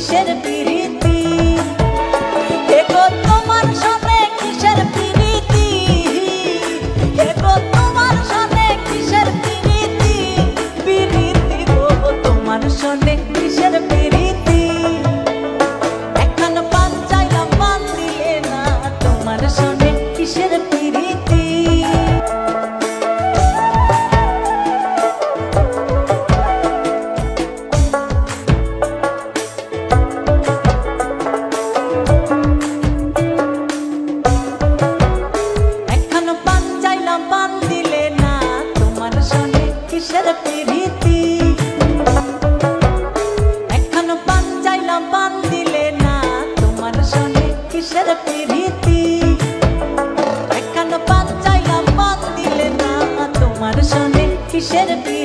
কিসের প্রীতি এগো তোমার সনে কিসের প্রীতি এগো তোমার সনে কিসের প্রীতি প্রীতি গো তোমার সনে কিসের প্রীতি এখন পান চাইলাম পান দিলে না তোমার সনে কিসের প্রীতি কিসের প্রীতি এখনো পান চাইলাম পান দিলে না তোমার সনে কিসের প্রীতি এখনো পান চাইলাম পান দিলে না তোমার সনে কিসের প্রীতি।